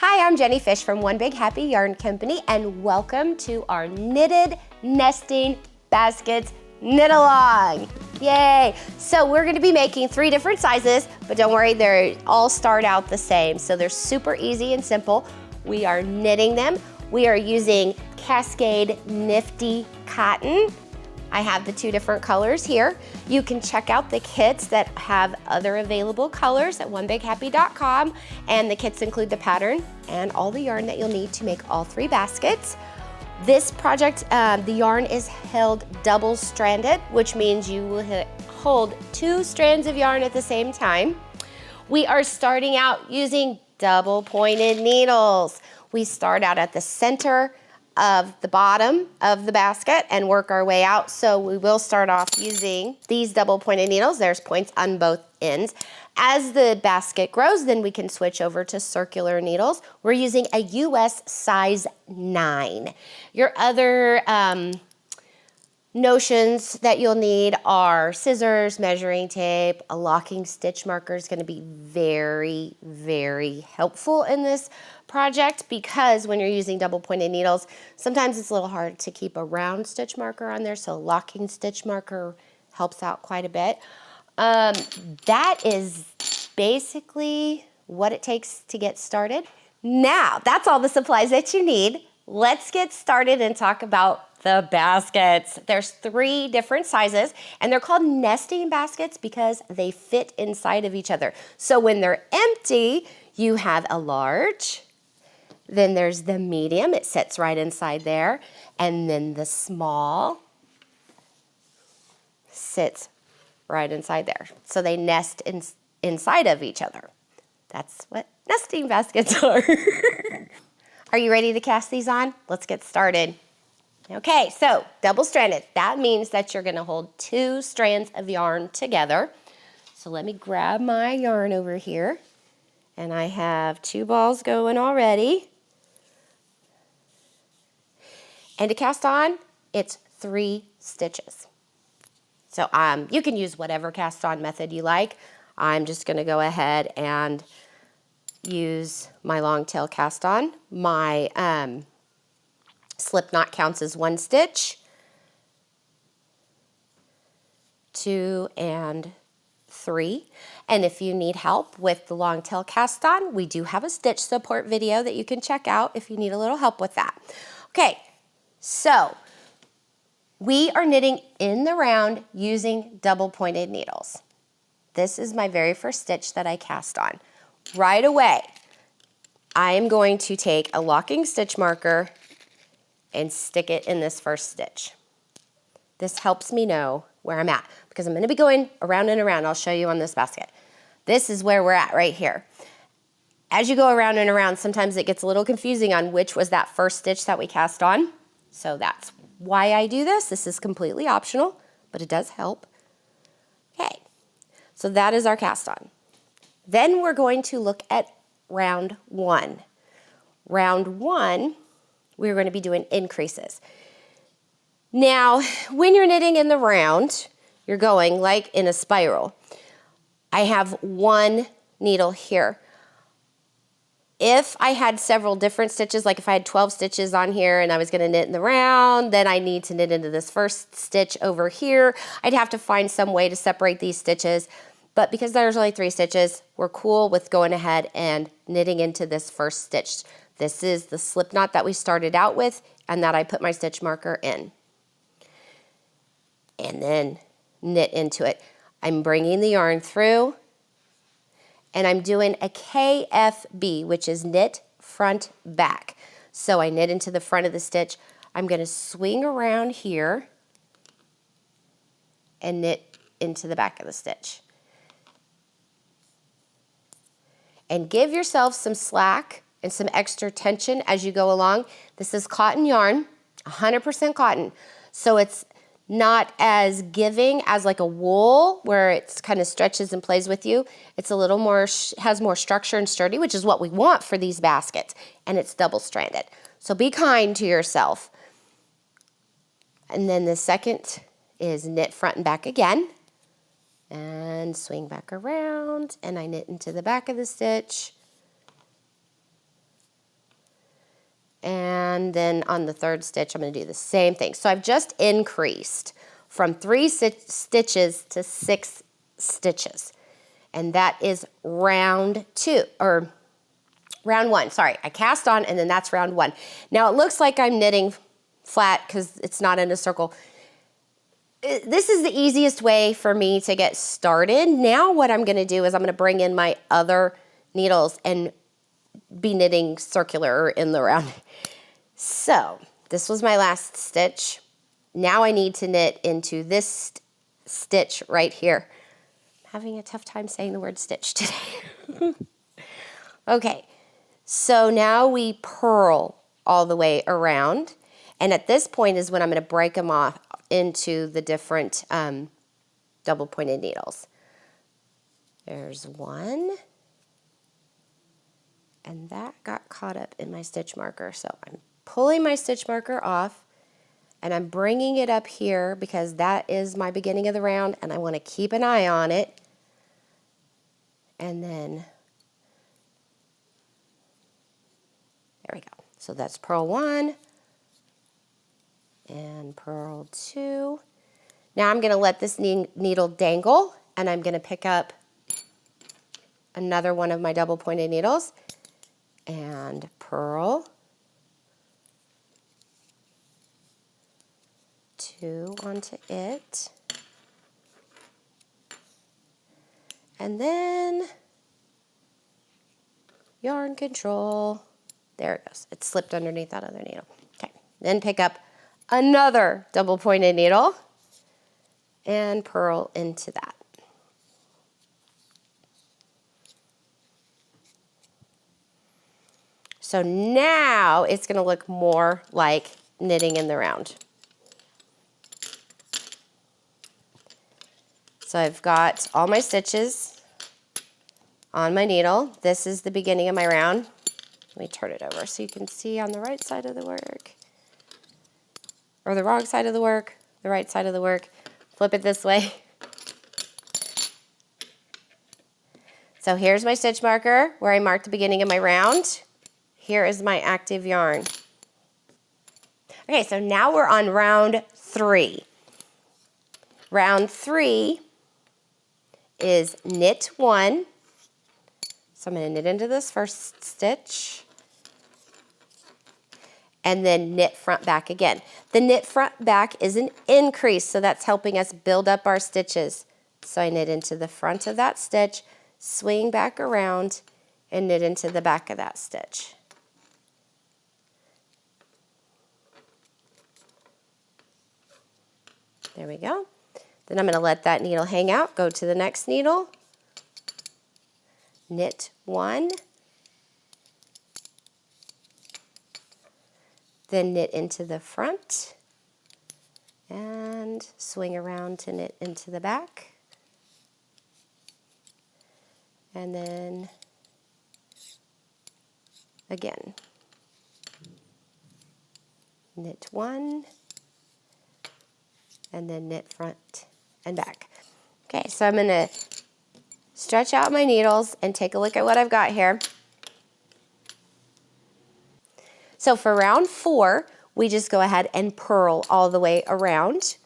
Hi, I'm Jenny Fish from One Big Happy Yarn Company, and welcome to our knitted nesting baskets knit along. Yay! So we're going to be making 3 different sizes, but don't worry, they all start out the same. So they're super easy and simple. We are knitting them. We are using Cascade Nifty Cotton. I have the 2 different colors here. You can check out the kits that have other available colors at onebighappy.com, and the kits include the pattern and all the yarn that you'll need to make all 3 baskets. This project, the yarn is held double-stranded, which means you will hold 2 strands of yarn at the same time. We are starting out using double-pointed needles. We start out at the center of the bottom of the basket and work our way out. So we will start off using these double pointed needles. There's points on both ends. As the basket grows, then we can switch over to circular needles. We're using a US size 9. Your other notions that you'll need are scissors, measuring tape. A locking stitch marker is going to be very, very helpful in this project, because when you're using double pointed needles, sometimes it's a little hard to keep a round stitch marker on there, so a locking stitch marker helps out quite a bit. That is basically what it takes to get started. Now, that's all the supplies that you need. Let's get started and talk about the baskets. There's 3 different sizes, and they're called nesting baskets because they fit inside of each other. So when they're empty, you have a large, then there's the medium, it sits right inside there, and then the small sits right inside there. So they nest inside of each other. That's what nesting baskets are. Are you ready to cast these on? Let's get started. Okay, so double-stranded. That means that you're gonna hold 2 strands of yarn together. So let me grab my yarn over here, and I have 2 balls going already. And to cast on, it's 3 stitches. So you can use whatever cast on method you like. I'm just gonna go ahead and use my long tail cast on. My slip knot counts as 1 stitch, 2 and 3. And if you need help with the long tail cast on, we do have a stitch support video that you can check out if you need a little help with that. Okay, so we are knitting in the round using double pointed needles. This is my very first stitch that I cast on. Right away, I am going to take a locking stitch marker and stick it in this first stitch. This helps me know where I'm at, because I'm going to be going around and around. I'll show you on this basket. This is where we're at right here. As you go around and around, sometimes it gets a little confusing on which was that first stitch that we cast on. So that's why I do this. This is completely optional, but it does help. Okay, so that is our cast on. Then we're going to look at round 1. Round 1, we're going to be doing increases. Now, when you're knitting in the round, you're going like in a spiral. I have 1 needle here. If I had several different stitches, like if I had 12 stitches on here and I was going to knit in the round, then I need to knit into this first stitch over here. I'd have to find some way to separate these stitches. But because there's only 3 stitches, we're cool with going ahead and knitting into this first stitch. This is the slip knot that we started out with and that I put my stitch marker in. And then knit into it. I'm bringing the yarn through, and I'm doing a KFB, which is knit front back. So I knit into the front of the stitch. I'm going to swing around here and knit into the back of the stitch. And give yourself some slack and some extra tension as you go along. This is cotton yarn, 100% cotton. So it's not as giving as like a wool where it kind of stretches and plays with you. It's a little more, has more structure and sturdy, which is what we want for these baskets. And it's double-stranded. So be kind to yourself. And then the second is knit front and back again. And swing back around, and I knit into the back of the stitch. And then on the third stitch, I'm going to do the same thing. So I've just increased from 3 stitches to 6 stitches. And that is round 2, or round 1. Sorry, I cast on and then that's round 1. Now it looks like I'm knitting flat because it's not in a circle. This is the easiest way for me to get started. Now what I'm going to do is I'm going to bring in my other needles and be knitting circular or in the round. So this was my last stitch. Now I need to knit into this stitch right here. I'm having a tough time saying the word stitch today. Okay, so now we purl all the way around. And at this point is when I'm going to break them off into the different double pointed needles. There's one. And that got caught up in my stitch marker. So I'm pulling my stitch marker off and I'm bringing it up here because that is my beginning of the round and I want to keep an eye on it. And then, there we go. So that's purl 1 and purl 2. Now I'm going to let this needle dangle and I'm going to pick up another one of my double pointed needles and purl 2 onto it, and then yarn control. There it goes. It slipped underneath that other needle. Okay, then pick up another double pointed needle and purl into that. So now it's going to look more like knitting in the round. So I've got all my stitches on my needle. This is the beginning of my round. Let me turn it over so you can see on the right side of the work. Or the wrong side of the work, the right side of the work. Flip it this way. So here's my stitch marker where I marked the beginning of my round. Here is my active yarn. Okay, so now we're on round 3. Round 3 is knit 1. So I'm going to knit into this first stitch and then knit front back again. The knit front back is an increase, so that's helping us build up our stitches. So I knit into the front of that stitch, swing back around, and knit into the back of that stitch. There we go. Then I'm going to let that needle hang out, go to the next needle, knit 1, then knit into the front, and swing around to knit into the back, and then again, knit 1, and then knit front and back. Okay, so I'm going to stretch out my needles and take a look at what I've got here. So for round 4, we just go ahead and purl all the way around.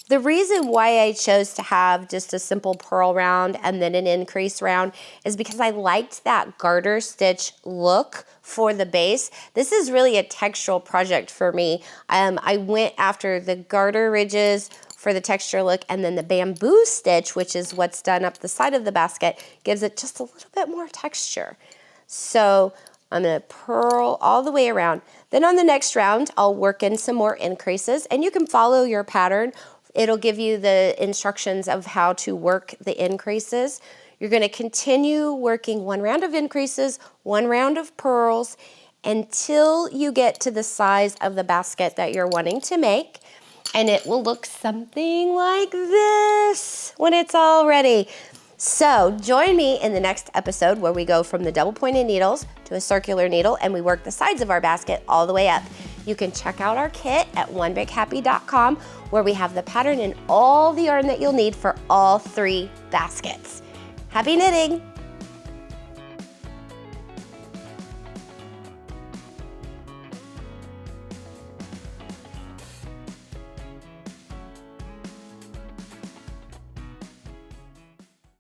The reason why I chose to have just a simple purl round and then an increase round is because I liked that garter stitch look for the base. This is really a textural project for me. I went after the garter ridges for the texture look, and then the bamboo stitch, which is what's done up the side of the basket, gives it just a little bit more texture. So I'm going to purl all the way around. Then on the next round, I'll work in some more increases, and you can follow your pattern. It'll give you the instructions of how to work the increases. You're going to continue working 1 round of increases, 1 round of purls, until you get to the size of the basket that you're wanting to make. And it will look something like this when it's all ready. So join me in the next episode where we go from the double pointed needles to a circular needle and we work the sides of our basket all the way up. You can check out our kit at onebighappy.com where we have the pattern and all the yarn that you'll need for all 3 baskets. Happy knitting!